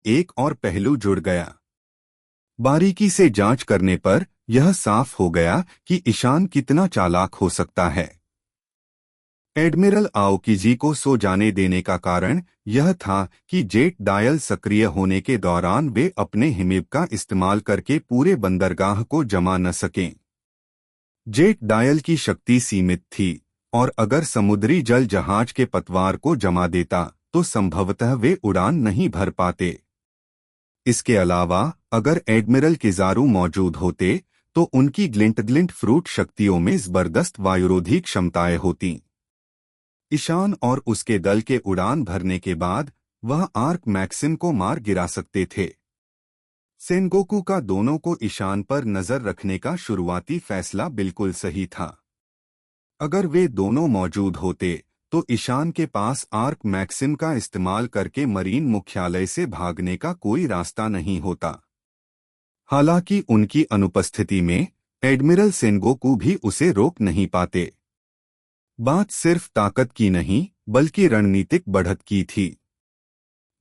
एक और पहलू जुड़ गया। बारीकी से जांच करने पर यह साफ हो गया कि ईशान कितना चालाक हो सकता है। एडमिरल आओकीजी को सो जाने देने का कारण यह था कि जेट डायल सक्रिय होने के दौरान वे अपने हिमिब का इस्तेमाल करके पूरे बंदरगाह को जमा न सकें। जेट डायल की शक्ति सीमित थी और अगर समुद्री जल जहाज के पतवार को जमा देता तो संभवतः वे उड़ान नहीं भर पाते। इसके अलावा अगर एडमिरल किजारू मौजूद होते तो उनकी ग्लिंट फ्रूट शक्तियों में जबरदस्त वायुरोधी क्षमताएं होती। ईशान और उसके दल के उड़ान भरने के बाद वह आर्क मैक्सिम को मार गिरा सकते थे। सेनगोकू का दोनों को ईशान पर नजर रखने का शुरुआती फैसला बिल्कुल सही था। अगर वे दोनों मौजूद होते तो ईशान के पास आर्क मैक्सिम का इस्तेमाल करके मरीन मुख्यालय से भागने का कोई रास्ता नहीं होता। हालांकि उनकी अनुपस्थिति में एडमिरल सेनगोकू भी उसे रोक नहीं पाते। बात सिर्फ ताकत की नहीं बल्कि रणनीतिक बढ़त की थी।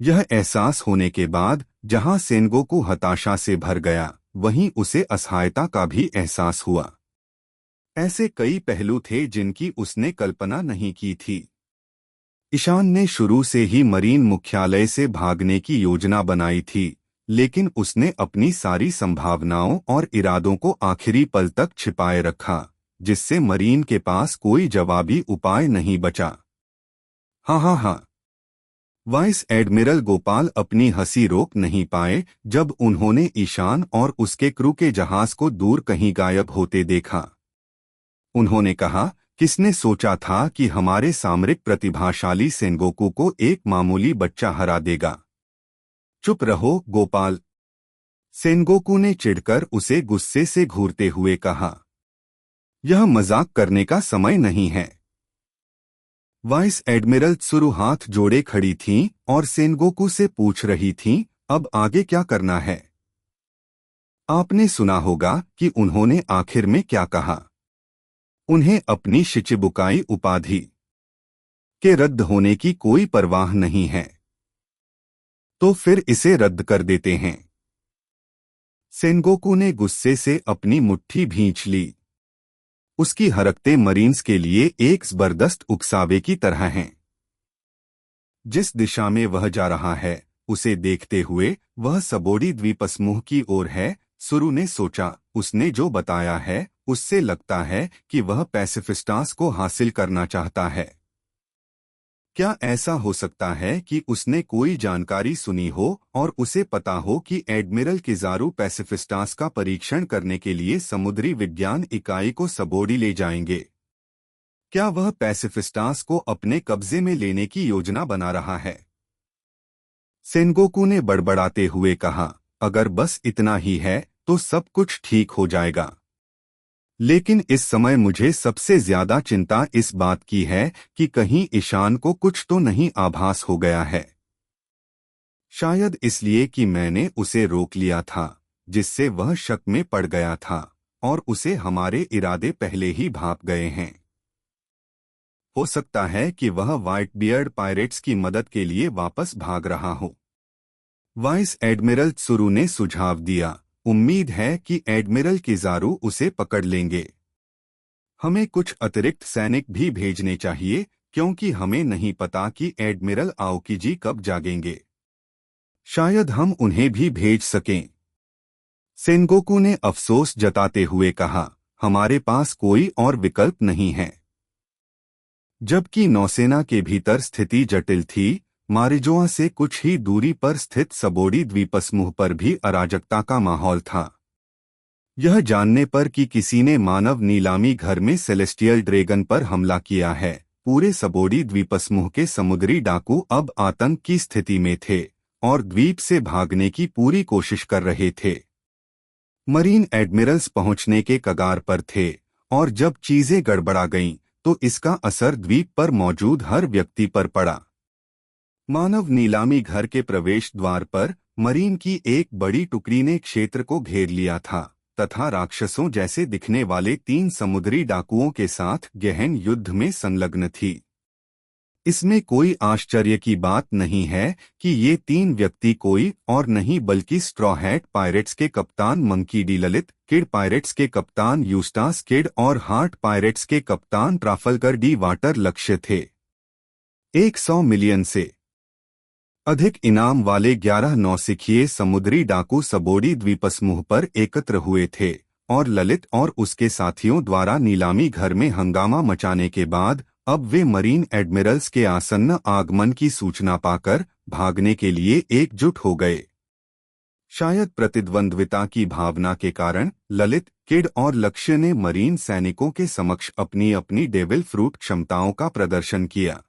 यह एहसास होने के बाद जहां सेनगोकू हताशा से भर गया वहीं उसे असहायता का भी एहसास हुआ। ऐसे कई पहलू थे जिनकी उसने कल्पना नहीं की थी। ईशान ने शुरू से ही मरीन मुख्यालय से भागने की योजना बनाई थी, लेकिन उसने अपनी सारी संभावनाओं और इरादों को आखिरी पल तक छिपाए रखा, जिससे मरीन के पास कोई जवाबी उपाय नहीं बचा। हाँ। वाइस एडमिरल गोपाल अपनी हंसी रोक नहीं पाए जब उन्होंने ईशान और उसके क्रू के जहाज को दूर कहीं गायब होते देखा। उन्होंने कहा, किसने सोचा था कि हमारे सामरिक प्रतिभाशाली सेनगोकू को एक मामूली बच्चा हरा देगा। चुप रहो गोपाल, सेनगोकू ने चिढ़कर उसे गुस्से से घूरते हुए कहा। यह मजाक करने का समय नहीं है। वाइस एडमिरल त्सुरु हाथ जोड़े खड़ी थीं और सेनगोकू से पूछ रही थीं, अब आगे क्या करना है। आपने सुना होगा कि उन्होंने आखिर में क्या कहा। उन्हें अपनी शिचिबुकाई उपाधि के रद्द होने की कोई परवाह नहीं है, तो फिर इसे रद्द कर देते हैं। सेनगोकू ने गुस्से से अपनी मुट्ठी भींच ली। उसकी हरकतें मरीन्स के लिए एक जबरदस्त उकसावे की तरह हैं। जिस दिशा में वह जा रहा है उसे देखते हुए वह सबोडी द्वीपसमूह की ओर है। सुरु ने सोचा, उसने जो बताया है उससे लगता है कि वह पैसिफिस्टास को हासिल करना चाहता है। क्या ऐसा हो सकता है कि उसने कोई जानकारी सुनी हो और उसे पता हो कि एडमिरल किजारू पैसिफिस्टास का परीक्षण करने के लिए समुद्री विज्ञान इकाई को सबोडी ले जाएंगे? क्या वह पैसिफिस्टास को अपने कब्जे में लेने की योजना बना रहा है? सेनगोकू ने बड़बड़ाते हुए कहा, अगर बस इतना ही है तो सब कुछ ठीक हो जाएगा। लेकिन इस समय मुझे सबसे ज्यादा चिंता इस बात की है कि कहीं ईशान को कुछ तो नहीं आभास हो गया है। शायद इसलिए कि मैंने उसे रोक लिया था, जिससे वह शक में पड़ गया था और उसे हमारे इरादे पहले ही भाप गए हैं। हो सकता है कि वह व्हाइट बियर्ड पायरेट्स की मदद के लिए वापस भाग रहा हो। वाइस एडमिरल त्सुरु ने सुझाव दिया, उम्मीद है कि एडमिरल किजारू उसे पकड़ लेंगे। हमें कुछ अतिरिक्त सैनिक भी भेजने चाहिए क्योंकि हमें नहीं पता कि एडमिरल आओकीजी कब जागेंगे। शायद हम उन्हें भी भेज सकें। सेनगोकू ने अफसोस जताते हुए कहा, हमारे पास कोई और विकल्प नहीं है। जबकि नौसेना के भीतर स्थिति जटिल थी, मारिजोआ से कुछ ही दूरी पर स्थित सबोडी द्वीपसमूह पर भी अराजकता का माहौल था। यह जानने पर कि किसी ने मानव नीलामी घर में सेलेस्टियल ड्रैगन पर हमला किया है, पूरे सबोडी द्वीपसमूह के समुद्री डाकू अब आतंक की स्थिति में थे और द्वीप से भागने की पूरी कोशिश कर रहे थे। मरीन एडमिरल्स पहुंचने के कगार पर थे और जब चीजें गड़बड़ा गईं तो इसका असर द्वीप पर मौजूद हर व्यक्ति पर पड़ा। मानव नीलामी घर के प्रवेश द्वार पर मरीन की एक बड़ी टुकड़ी ने क्षेत्र को घेर लिया था तथा राक्षसों जैसे दिखने वाले 3 समुद्री डाकुओं के साथ गहन युद्ध में संलग्न थी। इसमें कोई आश्चर्य की बात नहीं है कि ये तीन व्यक्ति कोई और नहीं बल्कि स्ट्रॉ हैट पायरेट्स के कप्तान monkey D Lalit, kid pirates के कप्तान यूस्टास किड और हार्ट पायरेट्स के कप्तान ट्राफल्गर डी वाटर लक्ष्य थे। 100 मिलियन से अधिक इनाम वाले 11 नौसिखिए समुद्री डाकू सबोडी द्वीपसमूह पर एकत्र हुए थे और ललित और उसके साथियों द्वारा नीलामी घर में हंगामा मचाने के बाद अब वे मरीन एडमिरल्स के आसन्न आगमन की सूचना पाकर भागने के लिए एकजुट हो गए। शायद प्रतिद्वंद्विता की भावना के कारण ललित, किड और लक्ष्य ने मरीन सैनिकों के समक्ष अपनी अपनी डेविल फ्रूट क्षमताओं का प्रदर्शन किया।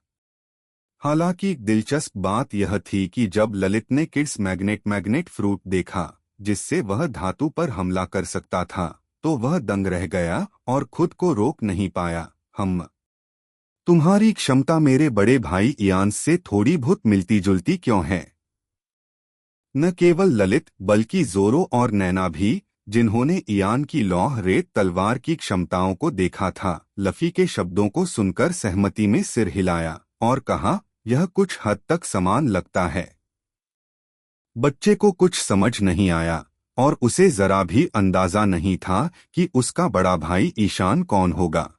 हालांकि दिलचस्प बात यह थी कि जब ललित ने किड्स मैग्नेट फ्रूट देखा जिससे वह धातु पर हमला कर सकता था तो वह दंग रह गया और खुद को रोक नहीं पाया। तुम्हारी क्षमता मेरे बड़े भाई इयान से थोड़ी बहुत मिलती जुलती क्यों है? न केवल ललित बल्कि जोरो और नैना भी, जिन्होंने इयान की लौह रेत तलवार की क्षमताओं को देखा था, लफी के शब्दों को सुनकर सहमति में सिर हिलाया और कहा, यह कुछ हद तक समान लगता है। बच्चे को कुछ समझ नहीं आया और उसे जरा भी अंदाजा नहीं था कि उसका बड़ा भाई ईशान कौन होगा।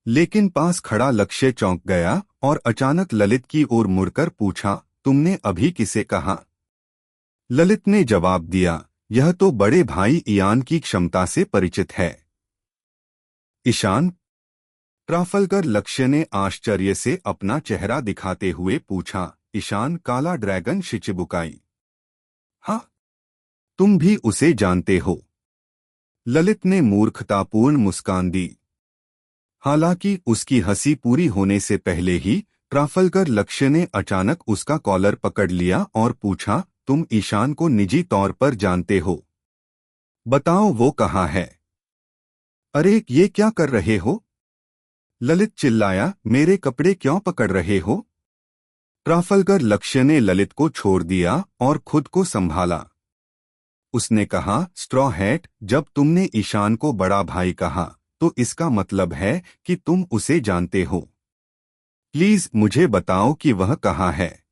लेकिन पास खड़ा लक्ष्य चौंक गया और अचानक ललित की ओर मुड़कर पूछा, तुमने अभी किसे कहा? ललित ने जवाब दिया, यह तो बड़े भाई इयान की क्षमता से परिचित है। ईशान? ट्राफल्गर लक्ष्य ने आश्चर्य से अपना चेहरा दिखाते हुए पूछा। ईशान काला ड्रैगन शिचिबुकाई? हाँ, तुम भी उसे जानते हो? ललित ने मूर्खतापूर्ण मुस्कान दी। हालांकि उसकी हंसी पूरी होने से पहले ही ट्राफल्गर लक्ष्य ने अचानक उसका कॉलर पकड़ लिया और पूछा, तुम ईशान को निजी तौर पर जानते हो? बताओ वो कहाँ है? अरे ये क्या कर रहे हो? ललित चिल्लाया, मेरे कपड़े क्यों पकड़ रहे हो? ट्राफल्गर लक्ष्य ने ललित को छोड़ दिया और खुद को संभाला। उसने कहा, स्ट्रॉ हैट, जब तुमने ईशान को बड़ा भाई कहा तो इसका मतलब है कि तुम उसे जानते हो। प्लीज मुझे बताओ कि वह कहाँ है।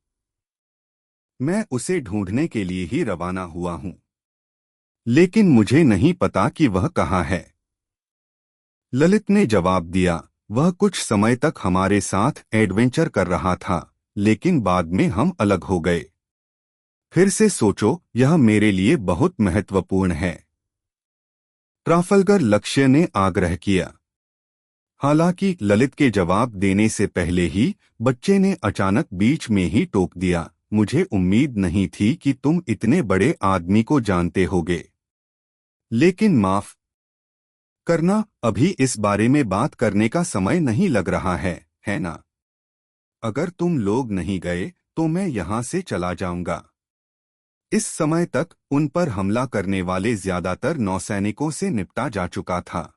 मैं उसे ढूंढने के लिए ही रवाना हुआ हूं, लेकिन मुझे नहीं पता कि वह कहाँ है। ललित ने जवाब दिया, वह कुछ समय तक हमारे साथ एडवेंचर कर रहा था, लेकिन बाद में हम अलग हो गए। फिर से सोचो, यह मेरे लिए बहुत महत्वपूर्ण है। ट्राफल्गर लक्ष्य ने आग्रह किया। हालांकि ललित के जवाब देने से पहले ही बच्चे ने अचानक बीच में ही टोक दिया, मुझे उम्मीद नहीं थी कि तुम इतने बड़े आदमी को जानते होगे। लेकिन माफ करना, अभी इस बारे में बात करने का समय नहीं लग रहा है ना? अगर तुम लोग नहीं गए तो मैं यहां से चला जाऊंगा। इस समय तक उन पर हमला करने वाले ज्यादातर नौसैनिकों से निपटा जा चुका था।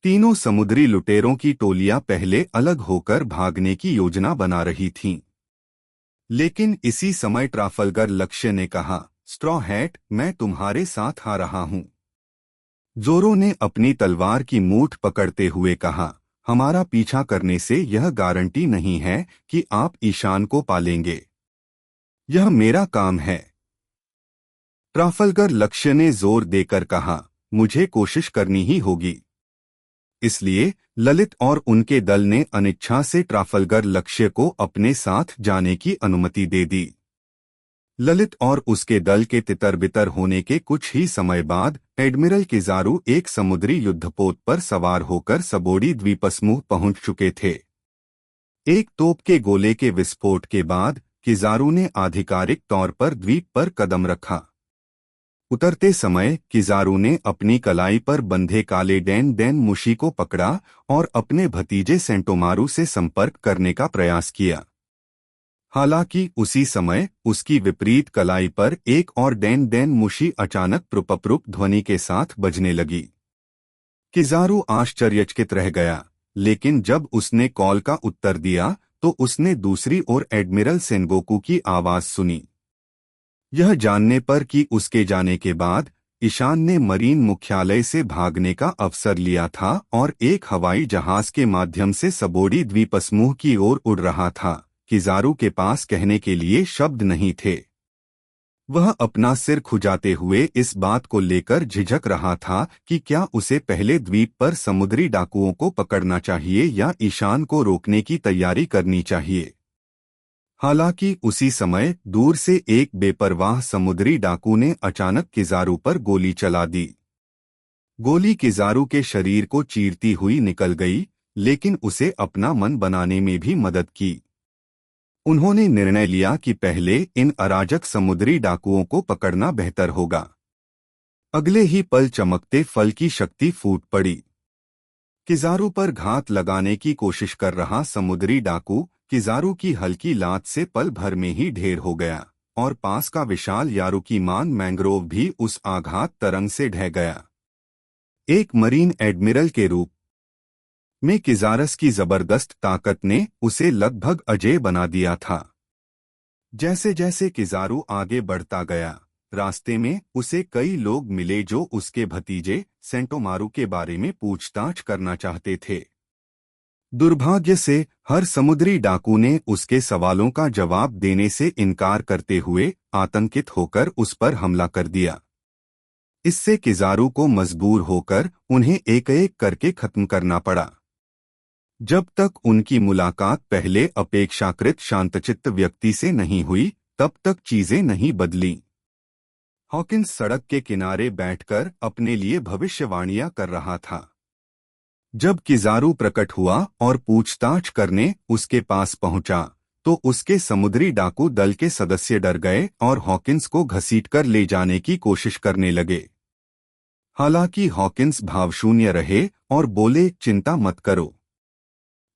तीनों समुद्री लुटेरों की टोलियां पहले अलग होकर भागने की योजना बना रही थीं। लेकिन इसी समय ट्राफल्गर लक्ष्य ने कहा, स्ट्रॉ हैट, मैं तुम्हारे साथ आ रहा हूं। जोरो ने अपनी तलवार की मूठ पकड़ते हुए कहा, हमारा पीछा करने से यह गारंटी नहीं है कि आप ईशान को पालेंगे। यह मेरा काम है। ट्राफल्गर लक्ष्य ने जोर देकर कहा, मुझे कोशिश करनी ही होगी। इसलिए ललित और उनके दल ने अनिच्छा से ट्राफल्गर लक्ष्य को अपने साथ जाने की अनुमति दे दी। ललित और उसके दल के तितर-बितर होने के कुछ ही समय बाद एडमिरल किजारू एक समुद्री युद्धपोत पर सवार होकर सबोडी द्वीपसमूह पहुंच चुके थे। एक तोप के गोले के विस्फोट के बाद किजारू ने आधिकारिक तौर पर द्वीप पर कदम रखा। उतरते समय किजारू ने अपनी कलाई पर बंधे काले डैन मुशी को पकड़ा और अपने भतीजे सेंटोमारू से संपर्क करने का प्रयास किया। हालांकि उसी समय उसकी विपरीत कलाई पर एक और डैन मुशी अचानक प्रुपप्रुप ध्वनि के साथ बजने लगी। किजारू आश्चर्यचकित रह गया, लेकिन जब उसने कॉल का उत्तर दिया तो उसने दूसरी ओर एडमिरल सेनगोकू की आवाज सुनी। यह जानने पर कि उसके जाने के बाद ईशान ने मरीन मुख्यालय से भागने का अवसर लिया था और एक हवाई जहाज के माध्यम से सबोडी द्वीपसमूह की ओर उड़ रहा था। किजारू के पास कहने के लिए शब्द नहीं थे। वह अपना सिर खुजाते हुए इस बात को लेकर झिझक रहा था कि क्या उसे पहले द्वीप पर समुद्री डाकुओं को पकड़ना चाहिए या ईशान को रोकने की तैयारी करनी चाहिए। हालांकि उसी समय दूर से एक बेपरवाह समुद्री डाकू ने अचानक किजारू पर गोली चला दी। गोली किजारू के शरीर को चीरती हुई निकल गई, लेकिन उसे अपना मन बनाने में भी मदद की। उन्होंने निर्णय लिया कि पहले इन अराजक समुद्री डाकुओं को पकड़ना बेहतर होगा। अगले ही पल चमकते फल की शक्ति फूट पड़ी। किजारू पर घात लगाने की कोशिश कर रहा समुद्री डाकू किजारू की हल्की लात से पल भर में ही ढेर हो गया और पास का विशाल यारुकीमान मैंग्रोव भी उस आघात तरंग से ढह गया। एक मरीन एडमिरल के रूप में किजारस की जबरदस्त ताकत ने उसे लगभग अजेय बना दिया था। जैसे जैसे किजारू आगे बढ़ता गया, रास्ते में उसे कई लोग मिले जो उसके भतीजे सेंटोमारू के बारे में पूछताछ करना चाहते थे। दुर्भाग्य से हर समुद्री डाकू ने उसके सवालों का जवाब देने से इनकार करते हुए आतंकित होकर उस पर हमला कर दिया। इससे किजारू को मजबूर होकर उन्हें एक-एक करके खत्म करना पड़ा। जब तक उनकी मुलाकात पहले अपेक्षाकृत शांतचित्त व्यक्ति से नहीं हुई, तब तक चीजें नहीं बदलीं। हॉकिंस सड़क के किनारे बैठकर अपने लिए भविष्यवाणियां कर रहा था। जब किजारू प्रकट हुआ और पूछताछ करने उसके पास पहुंचा, तो उसके समुद्री डाकू दल के सदस्य डर गए और हॉकिंस को घसीटकर ले जाने की कोशिश करने लगे। हालांकि हॉकिंस भावशून्य रहे और बोले, चिंता मत करो,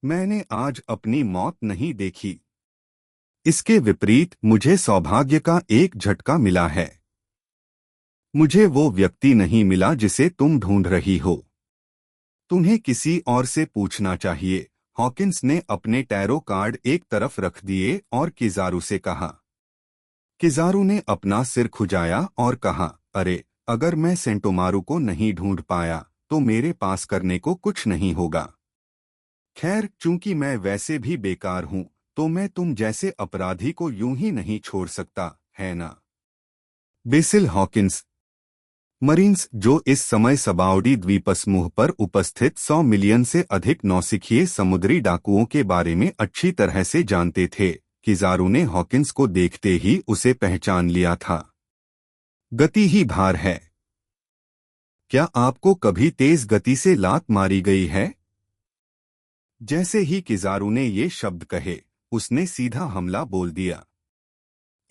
मैंने आज अपनी मौत नहीं देखी। इसके विपरीत मुझे सौभाग्य का एक झटका मिला है। मुझे वो व्यक्ति नहीं मिला जिसे तुम ढूंढ रही हो। तुम्हें किसी और से पूछना चाहिए। हॉकिंस ने अपने टैरो कार्ड एक तरफ रख दिए और किजारू से कहा। किजारू ने अपना सिर खुजाया और कहा, अरे, अगर मैं सेंटोमारू को नहीं ढूंढ पाया तो मेरे पास करने को कुछ नहीं होगा। खैर, चूंकि मैं वैसे भी बेकार हूं, तो मैं तुम जैसे अपराधी को यूं ही नहीं छोड़ सकता, है ना? BECIL Hawkins. मरीन्स जो इस समय सबाउडी द्वीपसमूह पर उपस्थित 100 मिलियन से अधिक नौसिखिए समुद्री डाकुओं के बारे में अच्छी तरह से जानते थे। किजारू ने हॉकिंस को देखते ही उसे पहचान लिया था। गति ही भार है। क्या आपको कभी तेज गति से लात मारी गई है? जैसे ही किजारू ने ये शब्द कहे, उसने सीधा हमला बोल दिया।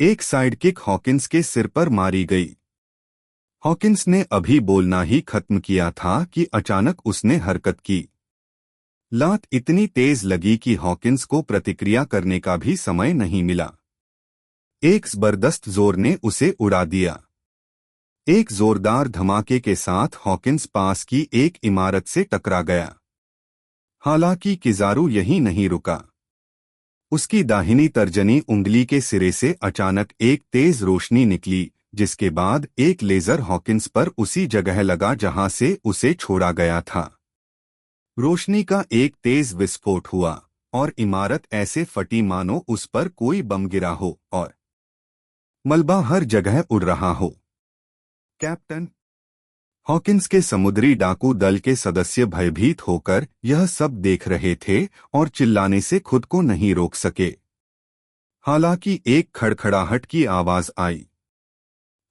एक साइड किक हॉकिंस के सिर पर मारी गई। हॉकिंस ने अभी बोलना ही खत्म किया था कि अचानक उसने हरकत की। लात इतनी तेज लगी कि हॉकिंस को प्रतिक्रिया करने का भी समय नहीं मिला। एक जबरदस्त जोर ने उसे उड़ा दिया। एक जोरदार धमाके के साथ हॉकिंस पास की एक इमारत से टकरा गया। हालांकि किजारू यहीं नहीं रुका। उसकी दाहिनी तर्जनी उंगली के सिरे से अचानक एक तेज रोशनी निकली, जिसके बाद एक लेजर हॉकिंस पर उसी जगह लगा जहां से उसे छोड़ा गया था। रोशनी का एक तेज विस्फोट हुआ और इमारत ऐसे फटी मानो उस पर कोई बम गिरा हो और मलबा हर जगह उड़ रहा हो। कैप्टन! हॉकिंस के समुद्री डाकू दल के सदस्य भयभीत होकर यह सब देख रहे थे और चिल्लाने से खुद को नहीं रोक सके। हालांकि एक खड़खड़ाहट की आवाज आई।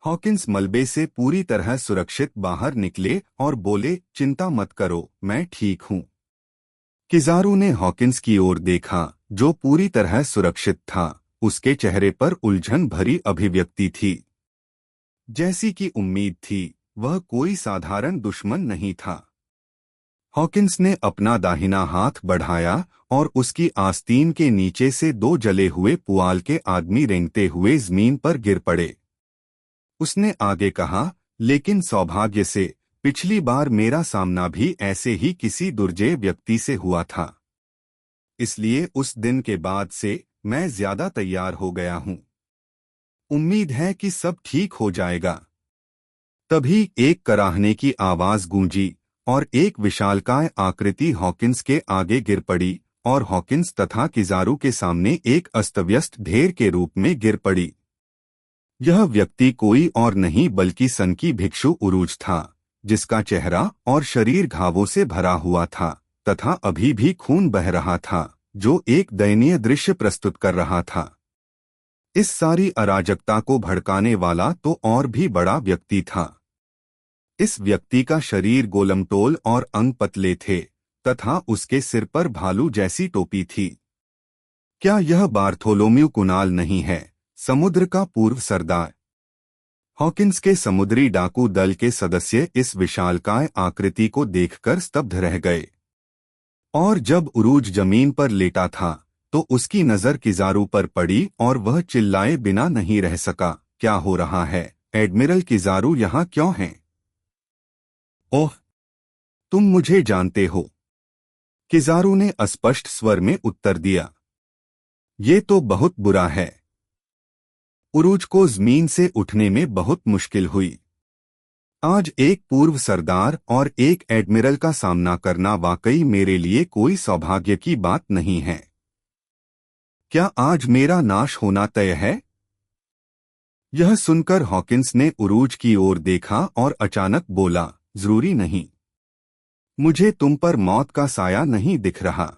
हॉकिंस मलबे से पूरी तरह सुरक्षित बाहर निकले और बोले, चिंता मत करो, मैं ठीक हूं। किजारू ने हॉकिंस की ओर देखा, जो पूरी तरह सुरक्षित था। उसके चेहरे पर उलझन भरी अभिव्यक्ति थी। जैसी कि उम्मीद थी, वह कोई साधारण दुश्मन नहीं था। हॉकिंस ने अपना दाहिना हाथ बढ़ाया और उसकी आस्तीन के नीचे से 2 जले हुए पुआल के आदमी रेंगते हुए जमीन पर गिर पड़े। उसने आगे कहा, लेकिन सौभाग्य से पिछली बार मेरा सामना भी ऐसे ही किसी दुर्जय व्यक्ति से हुआ था। इसलिए उस दिन के बाद से मैं ज्यादा तैयार हो गया हूं। उम्मीद है कि सब ठीक हो जाएगा। तभी एक कराहने की आवाज गूंजी और एक विशालकाय आकृति हॉकिंस के आगे गिर पड़ी और हॉकिंस तथा किजारू के सामने एक अस्तव्यस्त ढेर के रूप में गिर पड़ी। यह व्यक्ति कोई और नहीं बल्कि सनकी भिक्षु उरूज था, जिसका चेहरा और शरीर घावों से भरा हुआ था तथा अभी भी खून बह रहा था, जो एक दयनीय दृश्य प्रस्तुत कर रहा था। इस सारी अराजकता को भड़काने वाला तो और भी बड़ा व्यक्ति था। इस व्यक्ति का शरीर गोलमटोल और अंग पतले थे तथा उसके सिर पर भालू जैसी टोपी थी। क्या यह बार्थोलोम्यू कुनाल नहीं है, समुद्र का पूर्व सरदार? हॉकिंस के समुद्री डाकू दल के सदस्य इस विशालकाय आकृति को देखकर स्तब्ध रह गए। और जब उरूज जमीन पर लेटा था तो उसकी नजर किजारू पर पड़ी और वह चिल्लाए बिना नहीं रह सका, क्या हो रहा है? एडमिरल किजारू यहाँ क्यों हैं? ओह, तुम मुझे जानते हो, किजारू ने अस्पष्ट स्वर में उत्तर दिया। ये तो बहुत बुरा है। उरूज को जमीन से उठने में बहुत मुश्किल हुई। आज एक पूर्व सरदार और एक एडमिरल का सामना करना वाकई मेरे लिए कोई सौभाग्य की बात नहीं है। क्या आज मेरा नाश होना तय है? यह सुनकर हॉकिंस ने उरूज की ओर देखा और अचानक बोला, जरूरी नहीं। मुझे तुम पर मौत का साया नहीं दिख रहा।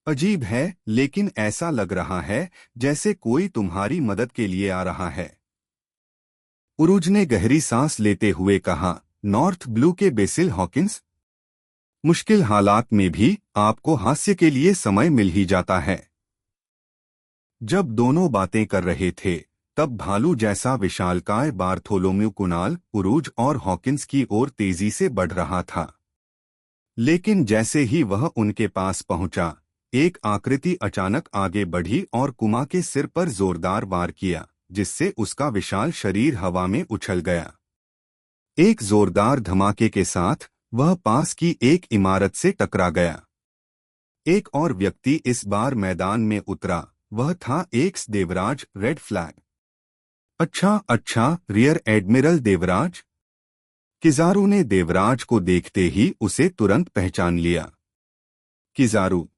अजीब है, लेकिन ऐसा लग रहा है जैसे कोई तुम्हारी मदद के लिए आ रहा है। उरूज ने गहरी सांस लेते हुए कहा, नॉर्थ ब्लू के बेसिल हॉकिंस? मुश्किल हालात में भी आपको हास्य के लिए समय मिल ही जाता है। जब दोनों बातें कर रहे थे तब भालू जैसा विशालकाय बार्थोलोम्यू कुनाल उरूज और हॉकिंस की ओर तेजी से बढ़ रहा था। लेकिन जैसे ही वह उनके पास पहुंचा, एक आकृति अचानक आगे बढ़ी और कुमा के सिर पर जोरदार वार किया, जिससे उसका विशाल शरीर हवा में उछल गया। एक जोरदार धमाके के साथ वह पास की एक इमारत से टकरा गया। एक और व्यक्ति इस बार मैदान में उतरा, वह था एक्स देवराज रेड फ्लैग। अच्छा, रियर एडमिरल देवराज। किजारू ने देवराज को देखते ही उसे तुरंत पहचान लिया। किजारू।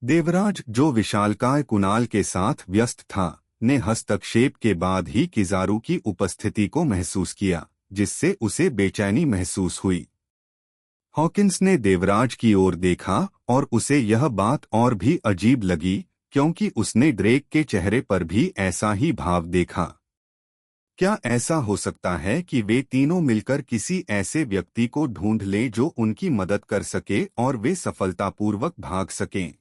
देवराज, जो विशालकाय कुनाल के साथ व्यस्त था, ने हस्तक्षेप के बाद ही किजारू की उपस्थिति को महसूस किया, जिससे उसे बेचैनी महसूस हुई। हॉकिंस ने देवराज की ओर देखा और उसे यह बात और भी अजीब लगी, क्योंकि उसने ड्रेक के चेहरे पर भी ऐसा ही भाव देखा। क्या ऐसा हो सकता है कि वे तीनों मिलकर किसी ऐसे व्यक्ति को ढूंढ लें जो उनकी मदद कर सके और वे सफलतापूर्वक भाग सकें?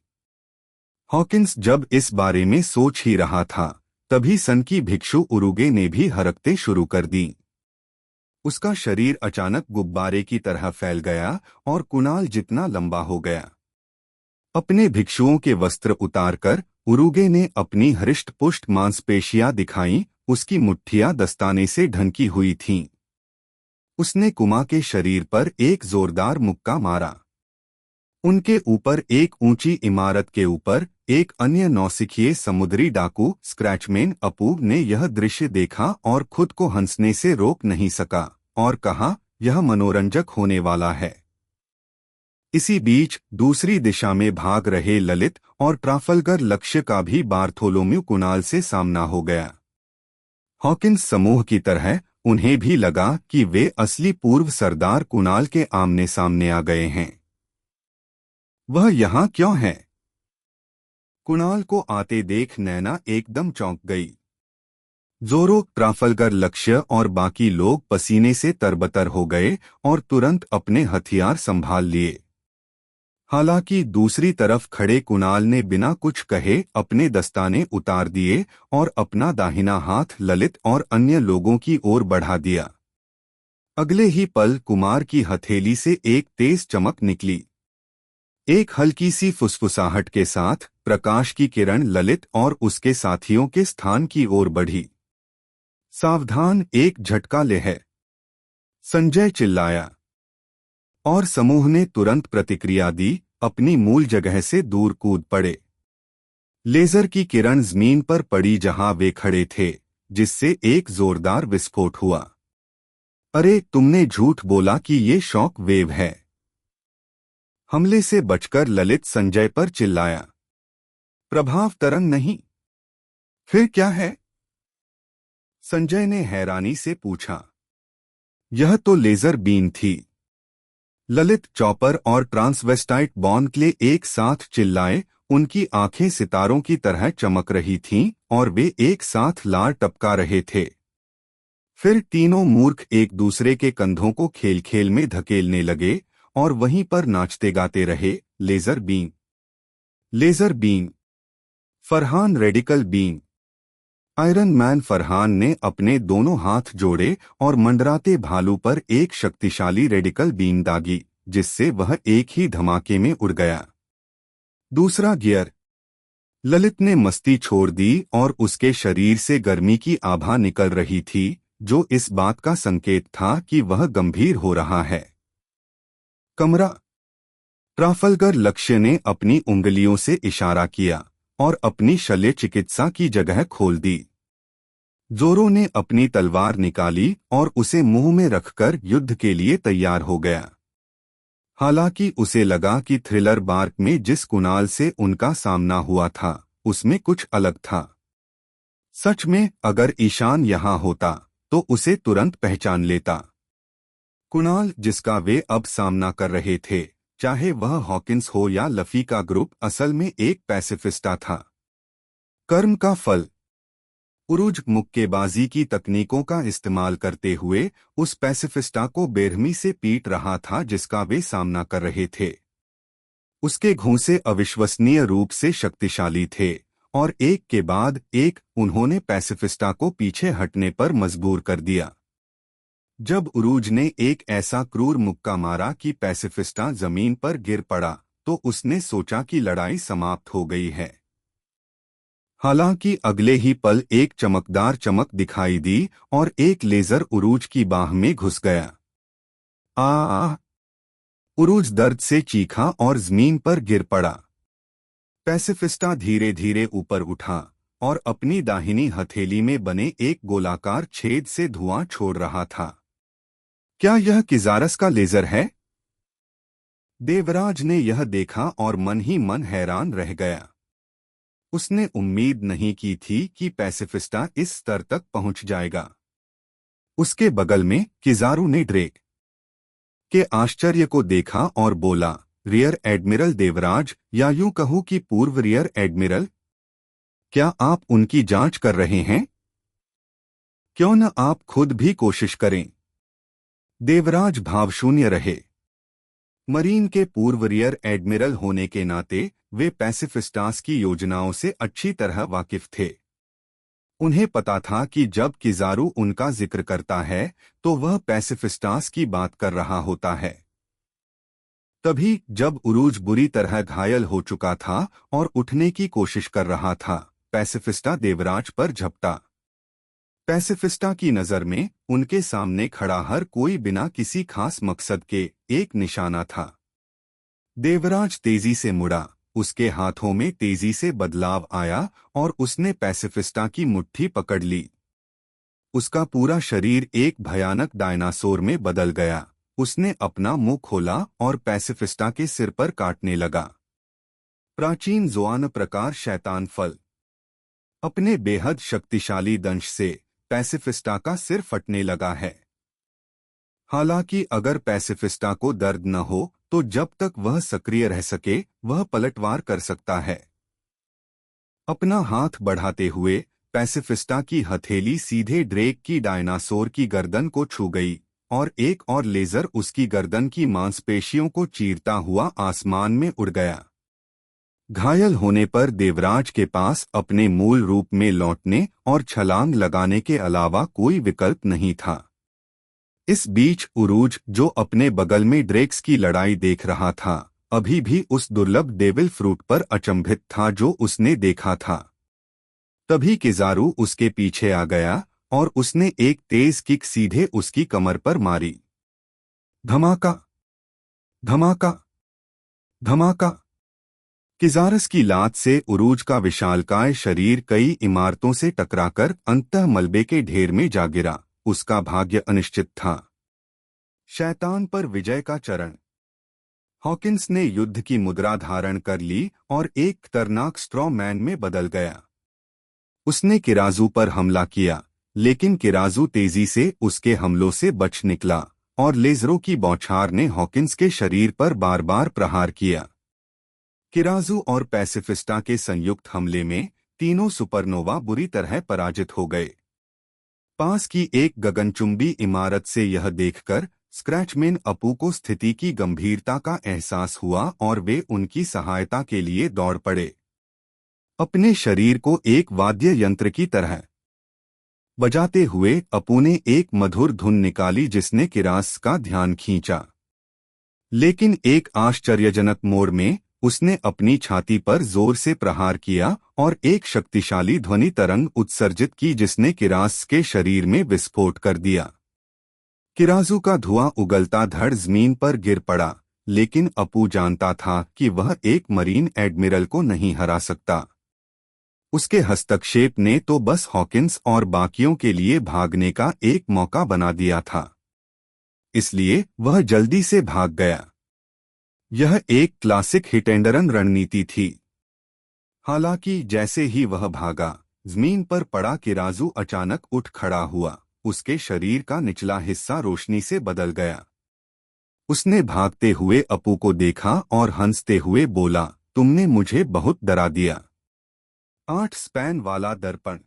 हॉकिंस जब इस बारे में सोच ही रहा था, तभी सनकी भिक्षु उरुगे ने भी हरकतें शुरू कर दी। उसका शरीर अचानक गुब्बारे की तरह फैल गया और कुनाल जितना लंबा हो गया। अपने भिक्षुओं के वस्त्र उतारकर उरुगे ने अपनी हृष्ट-पुष्ट मांसपेशियां दिखाईं, उसकी मुट्ठियां दस्ताने से ढंकी हुई थीं। उसने कुमा के शरीर पर एक जोरदार मुक्का मारा। उनके ऊपर एक ऊंची इमारत के ऊपर एक अन्य नौसिखिए समुद्री डाकू स्क्रैचमैन अपू ने यह दृश्य देखा और खुद को हंसने से रोक नहीं सका और कहा, यह मनोरंजक होने वाला है। इसी बीच दूसरी दिशा में भाग रहे ललित और ट्राफल्गर लक्ष्य का भी बार्थोलोम्यू कुनाल से सामना हो गया। हॉकिंस समूह की तरह उन्हें भी लगा कि वे असली पूर्व सरदार कुनाल के आमने सामने आ गए हैं। वह यहाँ क्यों है? कुनाल को आते देख नैना एकदम चौंक गई। जोरो, ट्राफल्गर लक्ष्य और बाकी लोग पसीने से तरबतर हो गए और तुरंत अपने हथियार संभाल लिए। हालांकि दूसरी तरफ खड़े कुनाल ने बिना कुछ कहे अपने दस्ताने उतार दिए और अपना दाहिना हाथ ललित और अन्य लोगों की ओर बढ़ा दिया। अगले ही पल कुमार की हथेली से एक तेज चमक निकली। एक हल्की सी फुसफुसाहट के साथ प्रकाश की किरण ललित और उसके साथियों के स्थान की ओर बढ़ी। सावधान, एक झटका ले है, संजय चिल्लाया। और समूह ने तुरंत प्रतिक्रिया दी, अपनी मूल जगह से दूर कूद पड़े। लेजर की किरण जमीन पर पड़ी जहां वे खड़े थे, जिससे एक जोरदार विस्फोट हुआ। अरे तुमने झूठ बोला कि ये शॉक वेव है। हमले से बचकर ललित संजय पर चिल्लाया। प्रभाव तरंग नहीं। फिर क्या है? संजय ने हैरानी से पूछा। यह तो लेजर बीम थी। ललित चॉपर और ट्रांसवेस्टाइट बॉन्क्ले एक साथ चिल्लाए। उनकी आंखें सितारों की तरह चमक रही थीं और वे एक साथ लार टपका रहे थे। फिर तीनों मूर्ख एक दूसरे के कंधों को खेल खेल में धकेलने लगे और वहीं पर नाचते गाते रहे। Laser beam, laser beam, Farhan radical beam. Iron Man Farhan ने अपने दोनों हाथ जोड़े और मंडराते भालू पर एक शक्तिशाली रेडिकल बीम दागी, जिससे वह एक ही धमाके में उड़ गया। दूसरा गियर। ललित ने मस्ती छोड़ दी और उसके शरीर से गर्मी की आभा निकल रही थी, जो इस बात का संकेत था कि वह गंभीर हो रहा है। कमरा। ट्राफल्गर लक्ष्य ने अपनी उंगलियों से इशारा किया और अपनी शल्य चिकित्सा की जगह खोल दी। जोरो ने अपनी तलवार निकाली और उसे मुंह में रखकर युद्ध के लिए तैयार हो गया। हालांकि उसे लगा कि थ्रिलर बार्क में जिस कुणाल से उनका सामना हुआ था, उसमें कुछ अलग था। सच में अगर ईशान यहाँ होता तो उसे तुरंत पहचान लेता। कुणाल जिसका वे अब सामना कर रहे थे, चाहे वह हॉकिंस हो या लफी का ग्रुप, असल में एक पैसिफिस्टा था। कर्म का फल। उरुज मुक्केबाजी की तकनीकों का इस्तेमाल करते हुए उस पैसिफिस्टा को बेरहमी से पीट रहा था जिसका वे सामना कर रहे थे। उसके घूंसे अविश्वसनीय रूप से शक्तिशाली थे और एक के बाद एक उन्होंने पैसिफिस्टा को पीछे हटने पर मजबूर कर दिया। जब उरूज ने एक ऐसा क्रूर मुक्का मारा कि पैसिफिस्टा जमीन पर गिर पड़ा, तो उसने सोचा कि लड़ाई समाप्त हो गई है। हालांकि अगले ही पल एक चमकदार चमक दिखाई दी और एक लेजर उरूज की बाह में घुस गया। आ! उरूज दर्द से चीखा और जमीन पर गिर पड़ा। पैसिफिस्टा धीरे धीरे ऊपर उठा और अपनी दाहिनी हथेली में बने एक गोलाकार छेद से धुआं छोड़ रहा था। क्या यह किजारस का लेजर है? देवराज ने यह देखा और मन ही मन हैरान रह गया। उसने उम्मीद नहीं की थी कि पैसिफिस्टा इस स्तर तक पहुंच जाएगा। उसके बगल में किजारू ने ड्रेक के आश्चर्य को देखा और बोला, रियर एडमिरल देवराज, या यूं कहूं कि पूर्व रियर एडमिरल, क्या आप उनकी जांच कर रहे हैं? क्यों न आप खुद भी कोशिश करें। देवराज भावशून्य रहे। मरीन के पूर्व रियर एडमिरल होने के नाते वे पैसिफिस्टास की योजनाओं से अच्छी तरह वाकिफ थे। उन्हें पता था कि जब किजारू उनका जिक्र करता है तो वह पैसिफिस्टास की बात कर रहा होता है। तभी जब उरूज बुरी तरह घायल हो चुका था और उठने की कोशिश कर रहा था, पैसिफिस्टा देवराज पर झपटा। पैसिफिस्टा की नज़र में उनके सामने खड़ा हर कोई बिना किसी खास मकसद के एक निशाना था। देवराज तेजी से मुड़ा, उसके हाथों में तेजी से बदलाव आया और उसने पैसिफिस्टा की मुट्ठी पकड़ ली। उसका पूरा शरीर एक भयानक डायनासोर में बदल गया। उसने अपना मुंह खोला और पैसिफिस्टा के सिर पर काटने लगा। प्राचीन जोआन प्रकार शैतान फल। अपने बेहद शक्तिशाली दंश से पैसिफिस्टा का सिर फटने लगा है। हालांकि अगर पैसिफिस्टा को दर्द न हो तो जब तक वह सक्रिय रह सके वह पलटवार कर सकता है। अपना हाथ बढ़ाते हुए पैसिफिस्टा की हथेली सीधे ड्रेक की डायनासोर की गर्दन को छू गई और एक और लेजर उसकी गर्दन की मांसपेशियों को चीरता हुआ आसमान में उड़ गया। घायल होने पर देवराज के पास अपने मूल रूप में लौटने और छलांग लगाने के अलावा कोई विकल्प नहीं था। इस बीच उरूज, जो अपने बगल में ड्रेक्स की लड़ाई देख रहा था, अभी भी उस दुर्लभ डेविल फ्रूट पर अचंभित था जो उसने देखा था। तभी किजारू उसके पीछे आ गया और उसने एक तेज किक सीधे उसकी कमर पर मारी। धमाका, धमाका, धमाका। किजारस की लात से उरूज का विशालकाय शरीर कई इमारतों से टकराकर अंततः मलबे के ढेर में जा गिरा। उसका भाग्य अनिश्चित था। शैतान पर विजय का चरण। हॉकिंस ने युद्ध की मुद्रा धारण कर ली और एक खतरनाक स्ट्रॉ मैन में बदल गया। उसने किराजू पर हमला किया, लेकिन किराजू तेजी से उसके हमलों से बच निकला और लेजरों की बौछार ने हॉकिंस के शरीर पर बार बार प्रहार किया। किराजू और पैसिफिस्टा के संयुक्त हमले में तीनों सुपरनोवा बुरी तरह पराजित हो गए। पास की एक गगनचुंबी इमारत से यह देखकर स्क्रैचमैन अपू को स्थिति की गंभीरता का एहसास हुआ और वे उनकी सहायता के लिए दौड़ पड़े। अपने शरीर को एक वाद्य यंत्र की तरह बजाते हुए अपू ने एक मधुर धुन निकाली जिसने किरास का ध्यान खींचा। लेकिन एक आश्चर्यजनक मोड़ में उसने अपनी छाती पर जोर से प्रहार किया और एक शक्तिशाली ध्वनि तरंग उत्सर्जित की जिसने किरास के शरीर में विस्फोट कर दिया। किराजू का धुआं उगलता धड़ जमीन पर गिर पड़ा, लेकिन अपू जानता था कि वह एक मरीन एडमिरल को नहीं हरा सकता। उसके हस्तक्षेप ने तो बस हॉकिंस और बाकियों के लिए भागने का एक मौका बना दिया था, इसलिए वह जल्दी से भाग गया। यह एक क्लासिक हिट एंड रन रणनीति थी। हालांकि जैसे ही वह भागा, जमीन पर पड़ा किराजू अचानक उठ खड़ा हुआ। उसके शरीर का निचला हिस्सा रोशनी से बदल गया। उसने भागते हुए अपू को देखा और हंसते हुए बोला, तुमने मुझे बहुत डरा दिया। 8 स्पैन वाला दर्पण।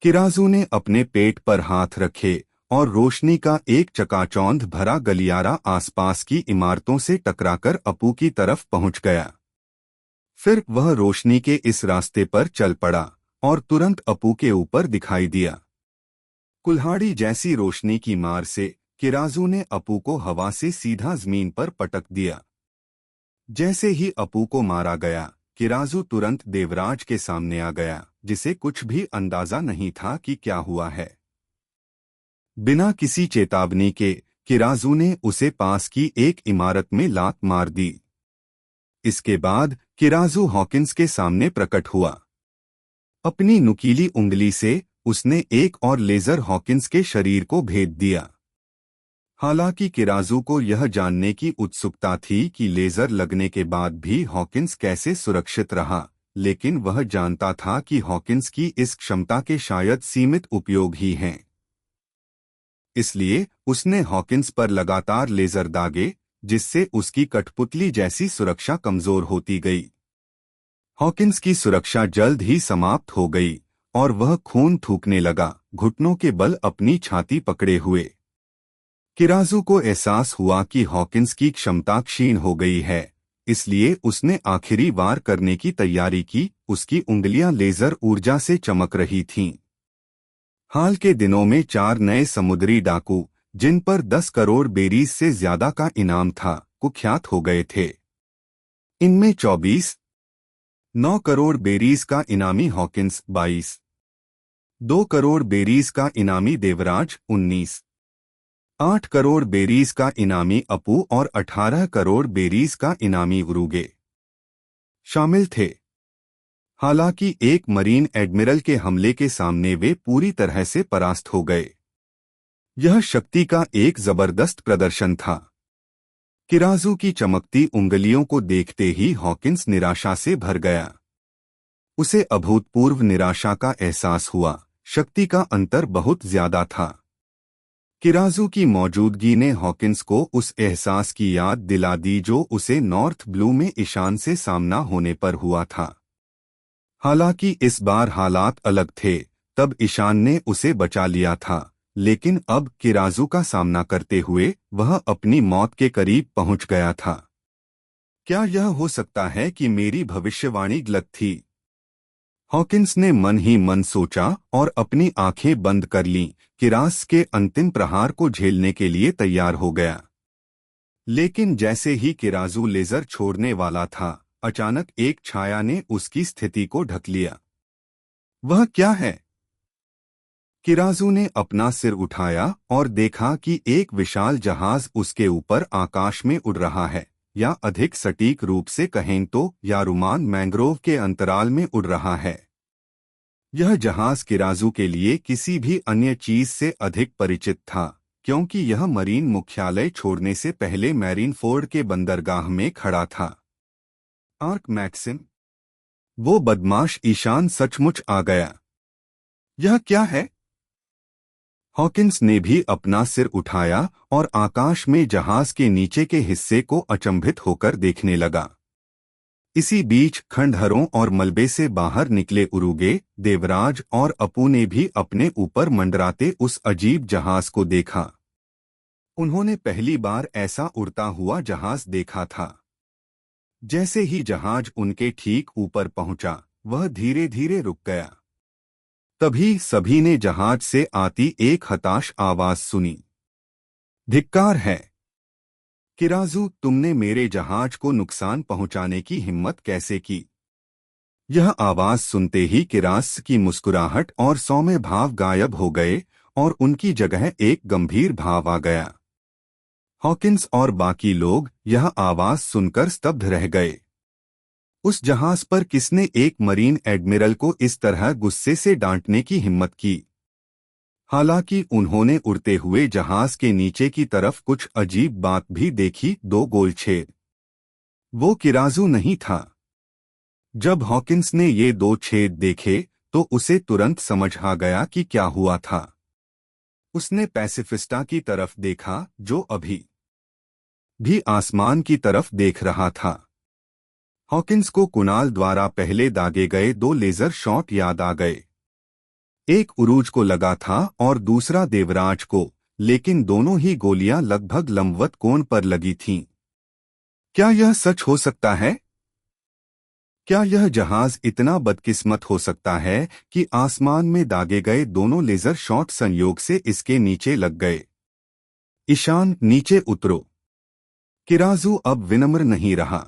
किराजू ने अपने पेट पर हाथ रखे और रोशनी का एक चकाचौंध भरा गलियारा आसपास की इमारतों से टकराकर अपू की तरफ पहुंच गया। फिर वह रोशनी के इस रास्ते पर चल पड़ा और तुरंत अपू के ऊपर दिखाई दिया। कुल्हाड़ी जैसी रोशनी की मार से किराजू ने अपू को हवा से सीधा जमीन पर पटक दिया। जैसे ही अपू को मारा गया, किराजू तुरंत देवराज के सामने आ गया, जिसे कुछ भी अंदाजा नहीं था कि क्या हुआ है। बिना किसी चेतावनी के किराजू ने उसे पास की एक इमारत में लात मार दी। इसके बाद किराजू हॉकिंस के सामने प्रकट हुआ। अपनी नुकीली उंगली से उसने एक और लेजर हॉकिंस के शरीर को भेद दिया। हालांकि किराजू को यह जानने की उत्सुकता थी कि लेजर लगने के बाद भी हॉकिंस कैसे सुरक्षित रहा, लेकिन वह जानता था कि हॉकिंस की इस क्षमता के शायद सीमित उपयोग ही हैं। इसलिए उसने हॉकिंस पर लगातार लेजर दागे, जिससे उसकी कठपुतली जैसी सुरक्षा कमजोर होती गई। हॉकिंस की सुरक्षा जल्द ही समाप्त हो गई और वह खून थूकने लगा, घुटनों के बल अपनी छाती पकड़े हुए। किराजू को एहसास हुआ कि हॉकिंस की क्षमता क्षीण हो गई है, इसलिए उसने आखिरी वार करने की तैयारी की। उसकी उंगलियां लेजर ऊर्जा से चमक रही थीं। हाल के दिनों में 4 नए समुद्री डाकू, जिन पर 10 करोड़ बेरीज से ज्यादा का इनाम था, कुख्यात हो गए थे। इनमें 24 9 करोड़ बेरीज का इनामी हॉकिंस, 22 2 करोड़ बेरीज का इनामी देवराज, 19 8 करोड़ बेरीज का इनामी अपू और 18 करोड़ बेरीज का इनामी उरुगे शामिल थे। हालांकि एक मरीन एडमिरल के हमले के सामने वे पूरी तरह से परास्त हो गए। यह शक्ति का एक जबरदस्त प्रदर्शन था। किराजू की चमकती उंगलियों को देखते ही हॉकिंस निराशा से भर गया। उसे अभूतपूर्व निराशा का एहसास हुआ। शक्ति का अंतर बहुत ज्यादा था। किराजू की मौजूदगी ने हॉकिंस को उस एहसास की याद दिला दी जो उसे नॉर्थ ब्लू में ईशान से सामना होने पर हुआ था। हालांकि इस बार हालात अलग थे। तब ईशान ने उसे बचा लिया था, लेकिन अब किराजू का सामना करते हुए वह अपनी मौत के करीब पहुंच गया था। क्या यह हो सकता है कि मेरी भविष्यवाणी गलत थी? हॉकिंस ने मन ही मन सोचा और अपनी आंखें बंद कर लीं। किरास के अंतिम प्रहार को झेलने के लिए तैयार हो गया। लेकिन जैसे ही किराजू लेजर छोड़ने वाला था, अचानक एक छाया ने उसकी स्थिति को ढक लिया। वह क्या है? किराजू ने अपना सिर उठाया और देखा कि एक विशाल जहाज उसके ऊपर आकाश में उड़ रहा है, या अधिक सटीक रूप से कहें तो यारुमान मैंग्रोव के अंतराल में उड़ रहा है। यह जहाज किराजू के लिए किसी भी अन्य चीज से अधिक परिचित था, क्योंकि यह मरीन मुख्यालय छोड़ने से पहले मैरिनफोर्ड के बंदरगाह में खड़ा था। आर्क मैक्सिम, वो बदमाश ईशान सचमुच आ गया। यह क्या है? हॉकिंस ने भी अपना सिर उठाया और आकाश में जहाज के नीचे के हिस्से को अचंभित होकर देखने लगा। इसी बीच खंडहरों और मलबे से बाहर निकले उरुगे, देवराज और अपू ने भी अपने ऊपर मंडराते उस अजीब जहाज को देखा। उन्होंने पहली बार ऐसा उड़ता हुआ जहाज देखा था। जैसे ही जहाज उनके ठीक ऊपर पहुंचा, वह धीरे धीरे रुक गया। तभी सभी ने जहाज से आती एक हताश आवाज सुनी। धिक्कार है किराजू, तुमने मेरे जहाज को नुकसान पहुंचाने की हिम्मत कैसे की? यह आवाज सुनते ही किरास की मुस्कुराहट और सौम्य भाव गायब हो गए और उनकी जगह एक गंभीर भाव आ गया। हॉकिंस और बाकी लोग यह आवाज सुनकर स्तब्ध रह गए। उस जहाज पर किसने एक मरीन एडमिरल को इस तरह गुस्से से डांटने की हिम्मत की? हालांकि उन्होंने उड़ते हुए जहाज के नीचे की तरफ कुछ अजीब बात भी देखी, दो गोल छेद। वो किराजू नहीं था। जब हॉकिंस ने ये दो छेद देखे तो उसे तुरंत समझ आ गया कि क्या हुआ था। उसने पैसिफिस्टा की तरफ देखा, जो अभी भी आसमान की तरफ देख रहा था। हॉकिंस को कुणाल द्वारा पहले दागे गए दो लेजर शॉट याद आ गए। एक उरूज को लगा था और दूसरा देवराज को, लेकिन दोनों ही गोलियां लगभग लंबवत कोण पर लगी थीं। क्या यह सच हो सकता है? क्या यह जहाज इतना बदकिस्मत हो सकता है कि आसमान में दागे गए दोनों लेजर शॉट संयोग से इसके नीचे लग गए? ईशान, नीचे उतरो। किराजू अब विनम्र नहीं रहा।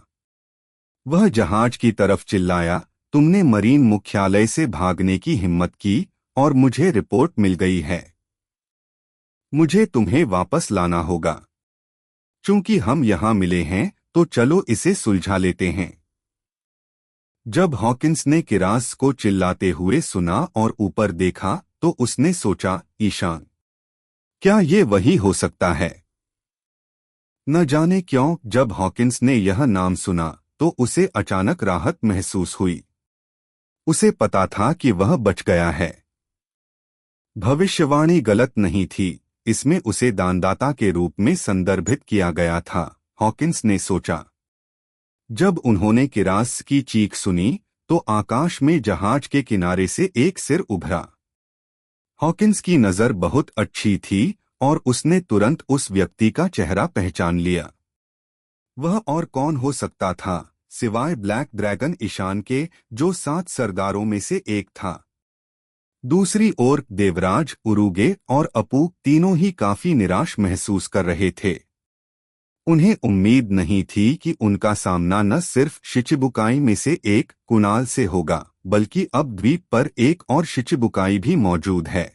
वह जहाज की तरफ चिल्लाया, तुमने मरीन मुख्यालय से भागने की हिम्मत की और मुझे रिपोर्ट मिल गई है। मुझे तुम्हें वापस लाना होगा। चूंकि हम यहां मिले हैं तो चलो इसे सुलझा लेते हैं। जब हॉकिंस ने किरास को चिल्लाते हुए सुना और ऊपर देखा तो उसने सोचा, ईशान, क्या ये वही हो सकता है? न जाने क्यों जब हॉकिंस ने यह नाम सुना तो उसे अचानक राहत महसूस हुई। उसे पता था कि वह बच गया है। भविष्यवाणी गलत नहीं थी, इसमें उसे दानदाता के रूप में संदर्भित किया गया था, हॉकिंस ने सोचा। जब उन्होंने किरास की चीख सुनी तो आकाश में जहाज के किनारे से एक सिर उभरा। हॉकिंस की नजर बहुत अच्छी थी और उसने तुरंत उस व्यक्ति का चेहरा पहचान लिया। वह और कौन हो सकता था सिवाय ब्लैक ड्रैगन ईशान के, जो 7 सरदारों में से एक था। दूसरी ओर देवराज, उरुगे और अपू तीनों ही काफी निराश महसूस कर रहे थे। उन्हें उम्मीद नहीं थी कि उनका सामना न सिर्फ शिचिबुकाई में से एक कुणाल से होगा, बल्कि अब द्वीप पर एक और शिचिबुकाई भी मौजूद है।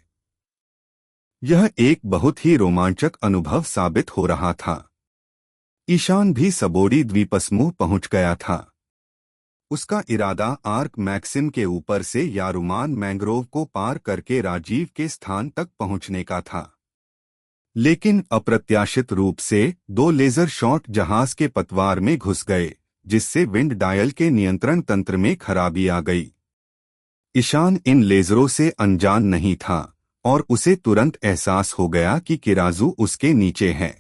यह एक बहुत ही रोमांचक अनुभव साबित हो रहा था। ईशान भी सबोडी द्वीपसमूह पहुंच गया था। उसका इरादा आर्क मैक्सिम के ऊपर से यारुमान मैंग्रोव को पार करके राजीव के स्थान तक पहुंचने का था। लेकिन अप्रत्याशित रूप से 2 लेजर शॉट जहाज के पतवार में घुस गए, जिससे विंड डायल के नियंत्रण तंत्र में खराबी आ गई। ईशान इन लेजरों से अनजान नहीं था और उसे तुरंत एहसास हो गया कि किराजू उसके नीचे है।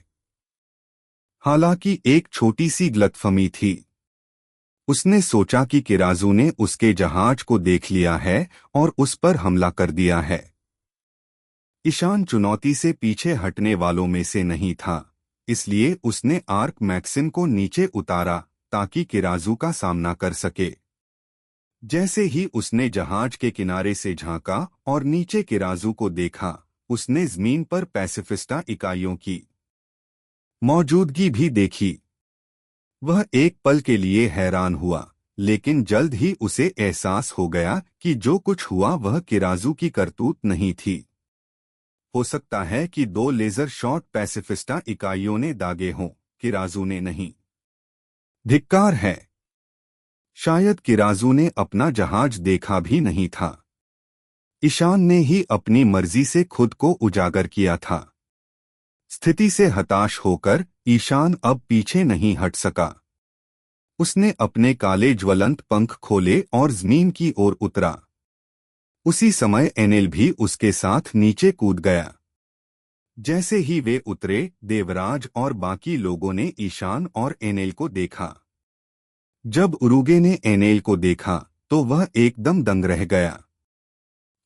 हालांकि एक छोटी सी गलतफहमी थी। उसने सोचा कि किराजू ने उसके जहाज को देख लिया है और उस पर हमला कर दिया है। ईशान चुनौती से पीछे हटने वालों में से नहीं था, इसलिए उसने आर्क मैक्सिम को नीचे उतारा ताकि किराजू का सामना कर सके। जैसे ही उसने जहाज के किनारे से झांका और नीचे किराजू को देखा, उसने जमीन पर पैसिफिस्टा इकाइयों की मौजूदगी भी देखी। वह एक पल के लिए हैरान हुआ, लेकिन जल्द ही उसे एहसास हो गया कि जो कुछ हुआ वह किराजू की करतूत नहीं थी। हो सकता है कि 2 लेजर शॉट पैसिफिस्टा इकाइयों ने दागे हों, किराजू ने नहीं। धिक्कार है। शायद किराजू ने अपना जहाज देखा भी नहीं था। ईशान ने ही अपनी मर्जी से खुद को उजागर किया था। स्थिति से हताश होकर ईशान अब पीछे नहीं हट सका। उसने अपने काले ज्वलंत पंख खोले और जमीन की ओर उतरा। उसी समय एनेल भी उसके साथ नीचे कूद गया। जैसे ही वे उतरे, देवराज और बाकी लोगों ने ईशान और एनेल को देखा। जब उरुगे ने एनेल को देखा तो वह एकदम दंग रह गया।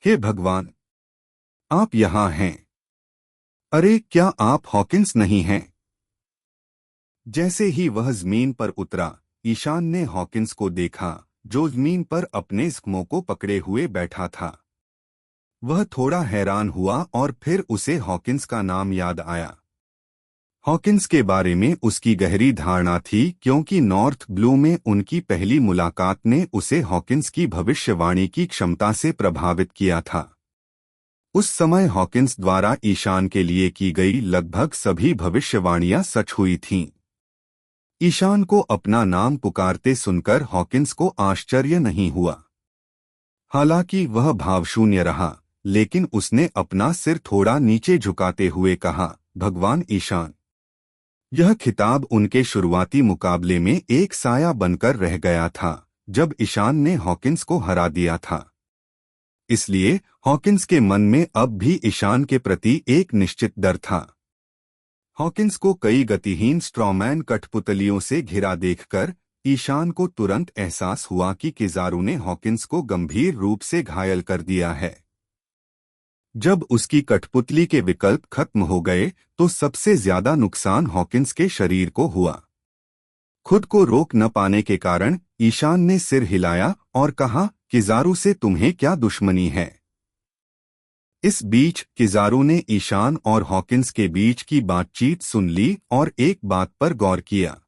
हे भगवान, आप यहाँ हैं। अरे, क्या आप हॉकिंस नहीं हैं? जैसे ही वह जमीन पर उतरा, ईशान ने हॉकिंस को देखा, जो जमीन पर अपने जख्मों को पकड़े हुए बैठा था। वह थोड़ा हैरान हुआ और फिर उसे हॉकिंस का नाम याद आया। हॉकिंस के बारे में उसकी गहरी धारणा थी, क्योंकि नॉर्थ ब्लू में उनकी पहली मुलाकात ने उसे हॉकिंस की भविष्यवाणी की क्षमता से प्रभावित किया था। उस समय हॉकिंस द्वारा ईशान के लिए की गई लगभग सभी भविष्यवाणियां सच हुई थीं। ईशान को अपना नाम पुकारते सुनकर हॉकिंस को आश्चर्य नहीं हुआ। हालांकि वह भावशून्य रहा, लेकिन उसने अपना सिर थोड़ा नीचे झुकाते हुए कहा, भगवान ईशान। यह खिताब उनके शुरुआती मुकाबले में एक साया बनकर रह गया था, जब ईशान ने हॉकिंस को हरा दिया था। इसलिए हॉकिंस के मन में अब भी ईशान के प्रति एक निश्चित डर था। हॉकिंस को कई गतिहीन स्ट्रॉमैन कठपुतलियों से घिरा देखकर ईशान को तुरंत एहसास हुआ कि किजारू ने हॉकिंस को गंभीर रूप से घायल कर दिया है। जब उसकी कठपुतली के विकल्प खत्म हो गए तो सबसे ज्यादा नुकसान हॉकिंस के शरीर को हुआ। खुद को रोक न पाने के कारण ईशान ने सिर हिलाया और कहा, किजारू से तुम्हें क्या दुश्मनी है? इस बीच किजारू ने ईशान और हॉकिंस के बीच की बातचीत सुन ली और एक बात पर गौर किया।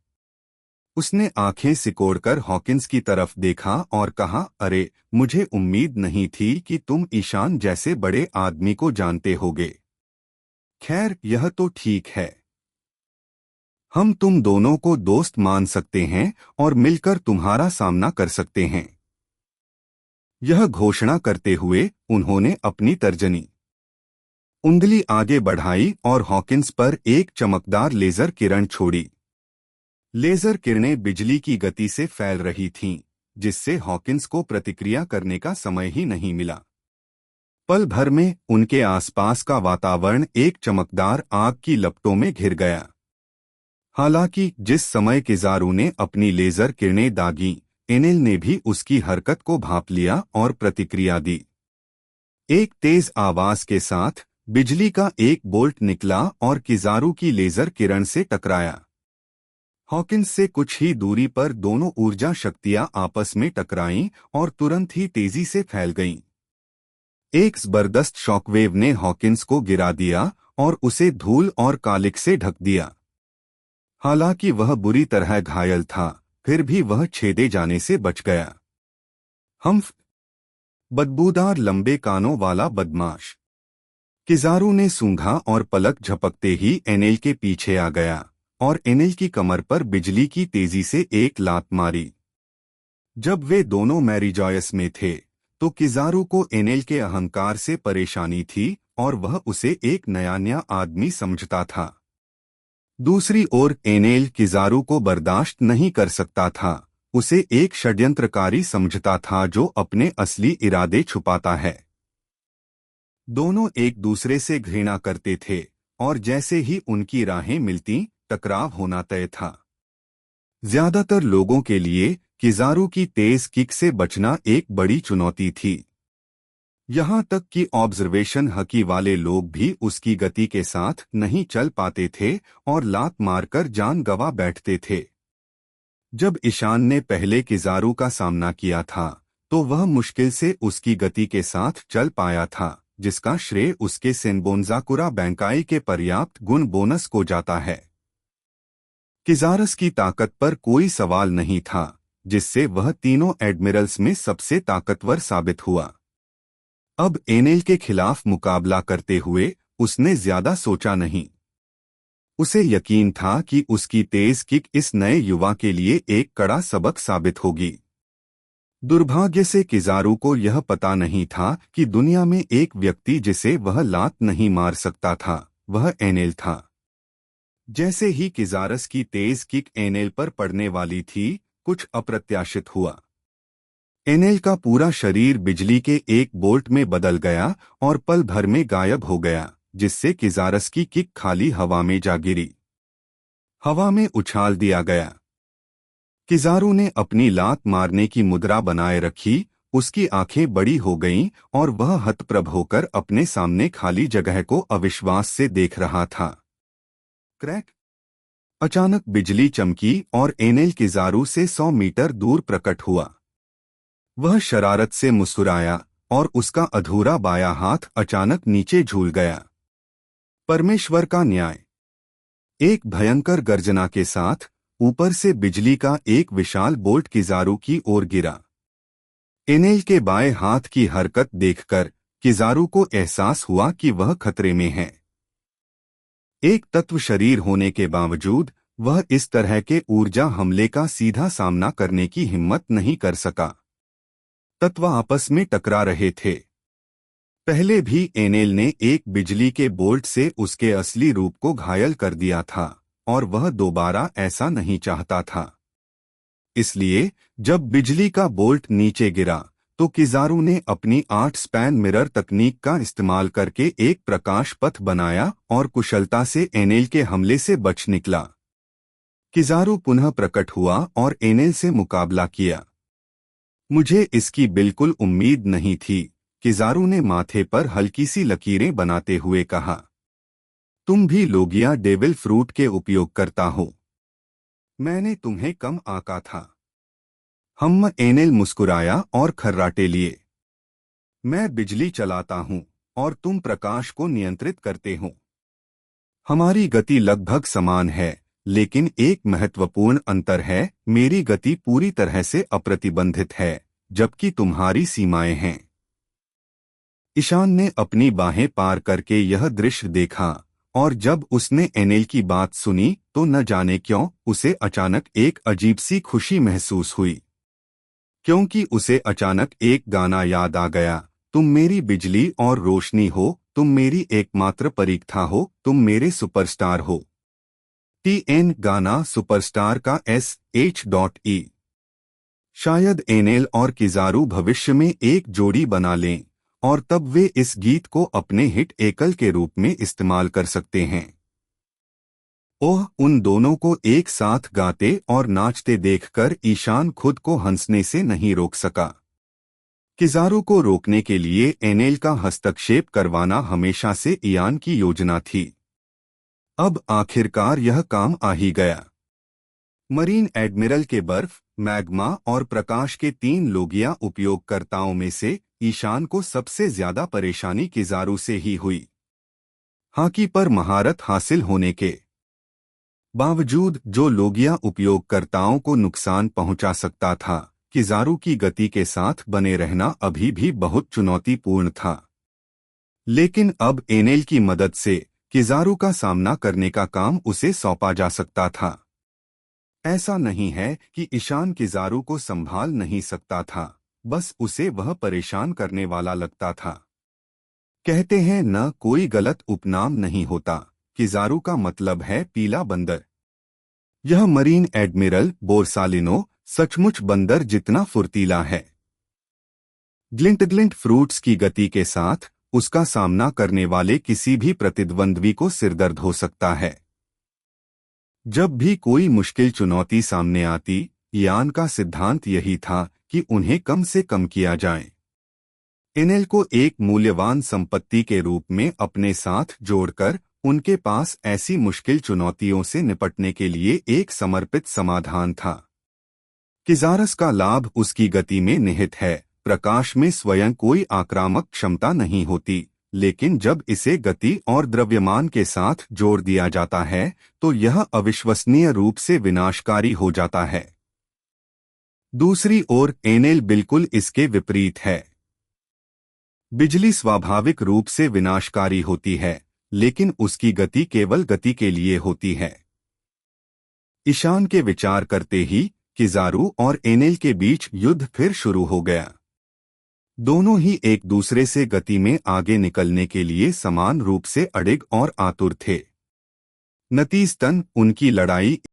उसने आंखें सिकोड़कर हॉकिंस की तरफ देखा और कहा, अरे, मुझे उम्मीद नहीं थी कि तुम ईशान जैसे बड़े आदमी को जानते होगे। खैर, यह तो ठीक है। हम तुम दोनों को दोस्त मान सकते हैं और मिलकर तुम्हारा सामना कर सकते हैं। यह घोषणा करते हुए उन्होंने अपनी तर्जनी उंगली आगे बढ़ाई और हॉकिंस पर एक चमकदार लेजर किरण छोड़ी। लेजर किरणें बिजली की गति से फैल रही थीं, जिससे हॉकिंस को प्रतिक्रिया करने का समय ही नहीं मिला। पल भर में उनके आसपास का वातावरण एक चमकदार आग की लपटों में घिर गया। हालांकि जिस समय किजारू ने अपनी लेजर किरणें दागीं, एनेल ने भी उसकी हरकत को भांप लिया और प्रतिक्रिया दी। एक तेज आवाज के साथ बिजली का एक बोल्ट निकला और किजारू की लेजर किरण से टकराया। हॉकिंस से कुछ ही दूरी पर दोनों ऊर्जा शक्तियां आपस में टकराईं और तुरंत ही तेजी से फैल गईं। एक जबरदस्त शॉकवेव ने हॉकिंस को गिरा दिया और उसे धूल और कालिक से ढक दिया। हालांकि वह बुरी तरह घायल था, फिर भी वह छेदे जाने से बच गया। हम्फ, बदबूदार लंबे कानों वाला बदमाश, किजारू ने सूंघा और पलक झपकते ही एनेल के पीछे आ गया और एनेल की कमर पर बिजली की तेजी से एक लात मारी। जब वे दोनों मैरीजॉयस में थे तो किजारू को एनेल के अहंकार से परेशानी थी और वह उसे एक नया आदमी समझता था। दूसरी ओर एनेल किजारू को बर्दाश्त नहीं कर सकता था। उसे एक षड्यंत्रकारी समझता था जो अपने असली इरादे छुपाता है। दोनों एक दूसरे से घृणा करते थे और जैसे ही उनकी राहें मिलती, टकराव होना तय था। ज्यादातर लोगों के लिए किजारू की तेज किक से बचना एक बड़ी चुनौती थी। यहाँ तक कि ऑब्जर्वेशन हकी वाले लोग भी उसकी गति के साथ नहीं चल पाते थे और लात मारकर जान गंवा बैठते थे। जब ईशान ने पहले किजारू का सामना किया था तो वह मुश्किल से उसकी गति के साथ चल पाया था, जिसका श्रेय उसके सेनबोन्जाकुरा बैंकाई के पर्याप्त गुण बोनस को जाता है। किजारस की ताकत पर कोई सवाल नहीं था, जिससे वह तीनों एडमिरल्स में सबसे ताकतवर साबित हुआ। अब एनेल के खिलाफ मुकाबला करते हुए उसने ज्यादा सोचा नहीं। उसे यकीन था कि उसकी तेज किक इस नए युवा के लिए एक कड़ा सबक साबित होगी। दुर्भाग्य से किजारू को यह पता नहीं था कि दुनिया में एक व्यक्ति जिसे वह लात नहीं मार सकता था, वह एनेल था। जैसे ही किजारस की तेज किक एनेल पर पड़ने वाली थी, कुछ अप्रत्याशित हुआ। एनेल का पूरा शरीर बिजली के एक बोल्ट में बदल गया और पल भर में गायब हो गया, जिससे किजारस की किक खाली हवा में जा गिरी। हवा में उछाल दिया गया। किजारू ने अपनी लात मारने की मुद्रा बनाए रखी, उसकी आंखें बड़ी हो गईं और वह हतप्रभ होकर अपने सामने खाली जगह को अविश्वास से देख रहा था। क्रैक! अचानक बिजली चमकी और एनेल किजारू से 100 मीटर दूर प्रकट हुआ। वह शरारत से मुस्कुराया और उसका अधूरा बायां हाथ अचानक नीचे झूल गया। परमेश्वर का न्याय! एक भयंकर गर्जना के साथ ऊपर से बिजली का एक विशाल बोल्ट किजारू की ओर गिरा। एनेल के बाएं हाथ की हरकत देखकर किजारू को एहसास हुआ कि वह खतरे में है। एक तत्व शरीर होने के बावजूद वह इस तरह के ऊर्जा हमले का सीधा सामना करने की हिम्मत नहीं कर सका। तत्व आपस में टकरा रहे थे। पहले भी एनेल ने एक बिजली के बोल्ट से उसके असली रूप को घायल कर दिया था और वह दोबारा ऐसा नहीं चाहता था। इसलिए जब बिजली का बोल्ट नीचे गिरा तो किजारू ने अपनी 8 स्पैन मिरर तकनीक का इस्तेमाल करके एक प्रकाश पथ बनाया और कुशलता से एनेल के हमले से बच निकला। किजारू पुनः प्रकट हुआ और एनेल से मुकाबला किया। मुझे इसकी बिल्कुल उम्मीद नहीं थी, किजारू ने माथे पर हल्की सी लकीरें बनाते हुए कहा। तुम भी लोगिया डेविल फ्रूट के उपयोग करता हो। मैंने तुम्हें कम आंका था। एनेल मुस्कुराया और खर्राटे लिए। मैं बिजली चलाता हूं और तुम प्रकाश को नियंत्रित करते हो। हमारी गति लगभग समान है, लेकिन एक महत्वपूर्ण अंतर है, मेरी गति पूरी तरह से अप्रतिबंधित है, जबकि तुम्हारी सीमाएं हैं। ईशान ने अपनी बाहें पार करके यह दृश्य देखा और जब उसने एनेल की बात सुनी तो न जाने क्यों उसे अचानक एक अजीब सी खुशी महसूस हुई। क्योंकि उसे अचानक एक गाना याद आ गया, तुम मेरी बिजली और रोशनी हो, तुम मेरी एकमात्र परीक्षा हो, तुम मेरे सुपरस्टार हो। TN गाना सुपरस्टार का SH.E। शायद एनेल और किजारू भविष्य में एक जोड़ी बना लें और तब वे इस गीत को अपने हिट एकल के रूप में इस्तेमाल कर सकते हैं। ओह, उन दोनों को एक साथ गाते और नाचते देखकर ईशान खुद को हंसने से नहीं रोक सका। किजारू को रोकने के लिए एनेल का हस्तक्षेप करवाना हमेशा से ईयान की योजना थी। अब आखिरकार यह काम आ ही गया। मरीन एडमिरल के बर्फ, मैग्मा और प्रकाश के 3 लोगिया उपयोगकर्ताओं में से ईशान को सबसे ज्यादा परेशानी किजारू से ही हुई। हाकी पर महारत हासिल होने के बावजूद जो लोगिया उपयोगकर्ताओं को नुकसान पहुंचा सकता था, किजारू की गति के साथ बने रहना अभी भी बहुत चुनौतीपूर्ण था। लेकिन अब एनेल की मदद से किजारू का सामना करने का काम उसे सौंपा जा सकता था। ऐसा नहीं है कि ईशान किजारू को संभाल नहीं सकता था, बस उसे वह परेशान करने वाला लगता था। कहते हैं न कोई गलत उपनाम नहीं होता, किजारू का मतलब है पीला बंदर। यह मरीन एडमिरल बोरसालिनो सचमुच बंदर जितना फुर्तीला है। ग्लिंट फ्रूट्स की गति के साथ उसका सामना करने वाले किसी भी प्रतिद्वंद्वी को सिरदर्द हो सकता है। जब भी कोई मुश्किल चुनौती सामने आती, ईयान का सिद्धांत यही था कि उन्हें कम से कम किया जाए। एनेल को एक मूल्यवान संपत्ति के रूप में अपने साथ जोड़कर उनके पास ऐसी मुश्किल चुनौतियों से निपटने के लिए एक समर्पित समाधान था। किजारस का लाभ उसकी गति में निहित है। प्रकाश में स्वयं कोई आक्रामक क्षमता नहीं होती, लेकिन जब इसे गति और द्रव्यमान के साथ जोड़ दिया जाता है तो यह अविश्वसनीय रूप से विनाशकारी हो जाता है। दूसरी ओर एनेल बिल्कुल इसके विपरीत है। बिजली स्वाभाविक रूप से विनाशकारी होती है, लेकिन उसकी गति केवल गति के लिए होती है। ईशान के विचार करते ही किजारू और एनेल के बीच युद्ध फिर शुरू हो गया। दोनों ही एक दूसरे से गति में आगे निकलने के लिए समान रूप से अडिग और आतुर थे। नतीजतन उनकी लड़ाई